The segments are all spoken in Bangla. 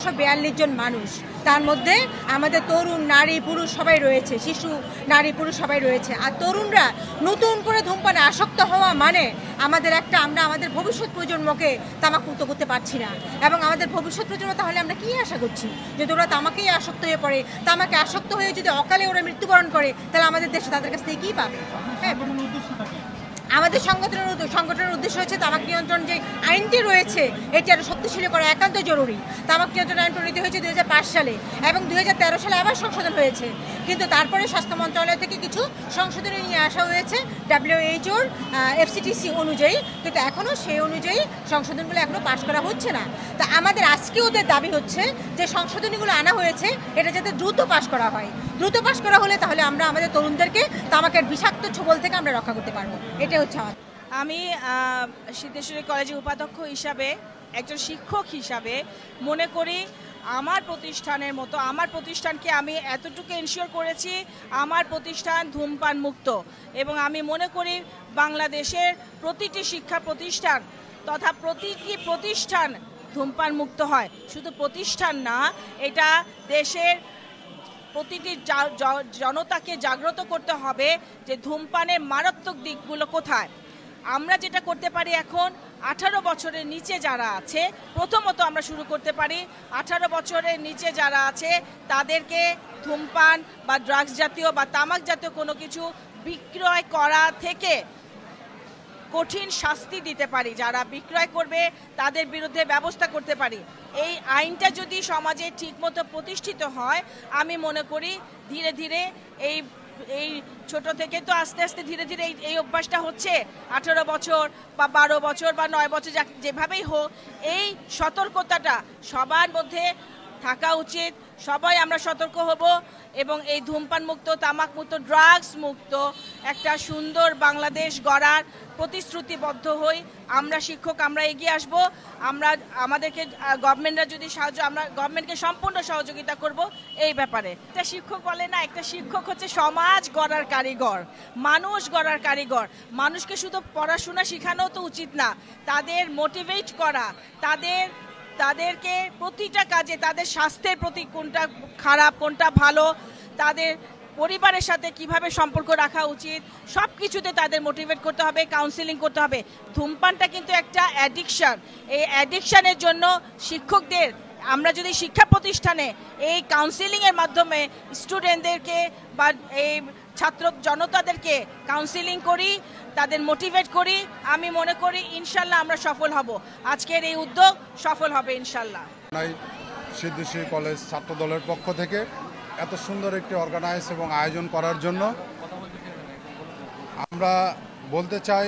42 জন মানুষ, তার মধ্যে আমাদের তরুণ নারী পুরুষ সবাই রয়েছে, শিশু নারী পুরুষ সবাই রয়েছে। আর তরুণরা নতুন করে ধূমপানে আসক্ত হওয়া মানে আমরা আমাদের ভবিষ্যৎ প্রজন্মকে তামাকমুক্ত করতে পারছি না। এবং আমাদের ভবিষ্যৎ প্রজন্ম তাহলে আমরা কী আশা করছি? যদি ওরা তামাকেই আসক্ত হয়ে পড়ে, তামাকে আসক্ত হয়ে যদি অকালে ওরা মৃত্যুবরণ করে, তাহলে আমাদের দেশে তাদের কাছ থেকে কী পাবে? হ্যাঁ, আমাদের সংগঠনের উদ্দেশ্য হচ্ছে তামাক নিয়ন্ত্রণ যে আইনটি রয়েছে এটি আরও শক্তিশালী করা একান্ত জরুরি। তামাক নিয়ন্ত্রণ আইন প্রণীত হয়েছে 2005 সালে এবং 2013 সালে আবার সংশোধন হয়েছে, কিন্তু তারপরে স্বাস্থ্য মন্ত্রণালয় থেকে কিছু সংশোধনী নিয়ে আসা হয়েছে WHOর FCTC অনুযায়ী, কিন্তু এখনও সেই অনুযায়ী সংশোধনগুলো এখনও পাশ করা হচ্ছে না। তা আমাদের আজকে ওদের দাবি হচ্ছে যে সংশোধনীগুলো আনা হয়েছে এটা যাতে দ্রুত পাশ করা হয়। দ্রুত পাশ করা হলে তাহলে আমরা আমাদের তরুণদেরকে তামাকের বিষাক্ত ছোবল থেকে আমরা রক্ষা করতে পারবো। এটা হচ্ছে আমি সিদ্ধেশ্বরী কলেজের উপাধ্যক্ষ হিসাবে, একজন শিক্ষক হিসাবে মনে করি আমার প্রতিষ্ঠানের মতো আমার প্রতিষ্ঠানকে আমি এতটুকু এনশিওর করেছি আমার প্রতিষ্ঠান ধূমপান মুক্ত, এবং আমি মনে করি বাংলাদেশের প্রতিটি শিক্ষা প্রতিষ্ঠান তথা প্রতিটি প্রতিষ্ঠান ধূমপান মুক্ত হয়। শুধু প্রতিষ্ঠান না, এটা দেশের প্রতিটি জনতাকে জাগ্রত করতে হবে যে ধূমপানের মারাত্মক দিকগুলো কোথায়। আমরা যেটা করতে পারি এখন 18 বছরের নিচে যারা আছে, প্রথমত আমরা শুরু করতে পারি 18 বছরের নিচে যারা আছে তাদেরকে ধূমপান বা ড্রাগস জাতীয় বা তামাক জাতীয় কোনো কিছু বিক্রয় করা থেকে কঠিন শাস্তি দিতে পারি। যারা বিক্রয় করবে তাদের বিরুদ্ধে ব্যবস্থা করতে পারি। এই আইনটা যদি সমাজে ঠিকমতো প্রতিষ্ঠিত হয়, আমি মনে করি ধীরে ধীরে এই ছোট থেকে তো আস্তে আস্তে ধীরে ধীরে এই অভ্যাসটা হচ্ছে। 18 বছর বা 12 বছর বা 9 বছর যেভাবেই হোক, এই সতর্কতাটা সবার মধ্যে থাকা উচিত। সবাই আমরা সতর্ক হব এবং এই ধূমপান মুক্ত, তামাক মুক্ত, ড্রাগস মুক্ত একটা সুন্দর বাংলাদেশ গড়ার প্রতিশ্রুতিবদ্ধ হই। আমরা শিক্ষক, আমরা এগিয়ে আসব। আমাদেরকে গভর্নমেন্টরা যদি আমরা গভর্নমেন্টকে সম্পূর্ণ সহযোগিতা করব এই ব্যাপারে। একটা শিক্ষক বলে না, একটা শিক্ষক হচ্ছে সমাজ গড়ার কারিগর, মানুষ গড়ার কারিগর। মানুষকে শুধু পড়াশোনা শেখানো তো উচিত না, তাদের মোটিভেট করা, তাদেরকে প্রতিটা কাজে, তাদের স্বাস্থ্যের প্রতি কোনটা খারাপ কোনটা ভালো, তাদের পরিবারের সাথে কিভাবে সম্পর্ক রাখা উচিত, সব কিছুতে তাদের মোটিভেট করতে হবে, কাউন্সিলিং করতে হবে। ধূমপানটা কিন্তু একটা অ্যাডিকশান। এই অ্যাডিকশানের জন্য শিক্ষকদের, আমরা যদি শিক্ষা প্রতিষ্ঠানে এই কাউন্সিলিংয়ের মাধ্যমে স্টুডেন্টদেরকে বা এই ছাত্র জনতাদেরকে কাউন্সিলিং করি, তাদের মোটিভেট করি, আমি মনে করি ইনশাল্লাহ আমরা সফল হব। আজকের এই উদ্যোগ সফল হবে ইনশাল্লাহ। সিদ্ধেশ্বরী কলেজ ছাত্র দলের পক্ষ থেকে এত সুন্দর একটি অর্গানাইজ এবং আয়োজন করার জন্য আমরা বলতে চাই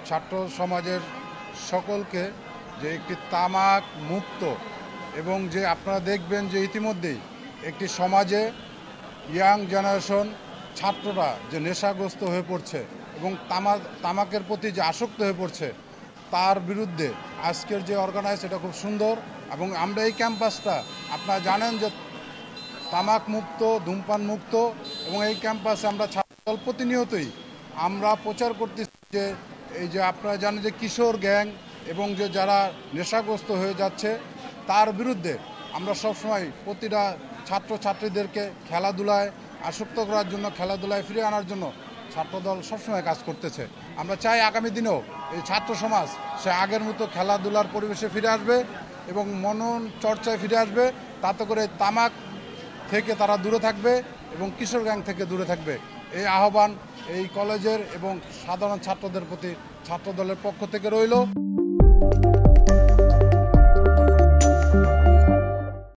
ছাত্র সমাজের সকলকে যে একটি তামাক মুক্ত, এবং যে আপনারা দেখবেন যে ইতিমধ্যেই একটি সমাজে ইয়াং জেনারেশন ছাত্ররা যে নেশাগ্রস্ত হয়ে পড়ছে এবং তামাকের প্রতি যে আসক্ত হয়ে পড়ছে, তার বিরুদ্ধে আজকের যে অর্গানাইজ এটা খুব সুন্দর। এবং আমরা এই ক্যাম্পাসটা আপনারা জানেন যে তামাক মুক্ত, ধূমপান মুক্ত, এবং এই ক্যাম্পাসে আমরা ছাত্রদল প্রতিনিয়তই আমরা প্রচার করতেছি যে এই যে আপনারা জানেন যে কিশোর গ্যাং এবং যে যারা নেশাগ্রস্ত হয়ে যাচ্ছে তার বিরুদ্ধে আমরা সবসময় প্রতিটা ছাত্রছাত্রীদেরকে খেলাধুলায় আসক্ত করার জন্য, খেলাধুলায় ফিরে আনার জন্য ছাত্রদল সবসময় কাজ করতেছে। আমরা চাই আগামী দিনেও এই ছাত্র সমাজ সে আগের মতো খেলাধুলার পরিবেশে ফিরে আসবে এবং মনন চর্চায় ফিরে আসবে, তাতে করে তামাক থেকে তারা দূরে থাকবে এবং কিশোর গ্যাং থেকে দূরে থাকবে। এই আহ্বান এই কলেজের এবং সাধারণ ছাত্রদের প্রতি ছাত্রদলের পক্ষ থেকে রইল।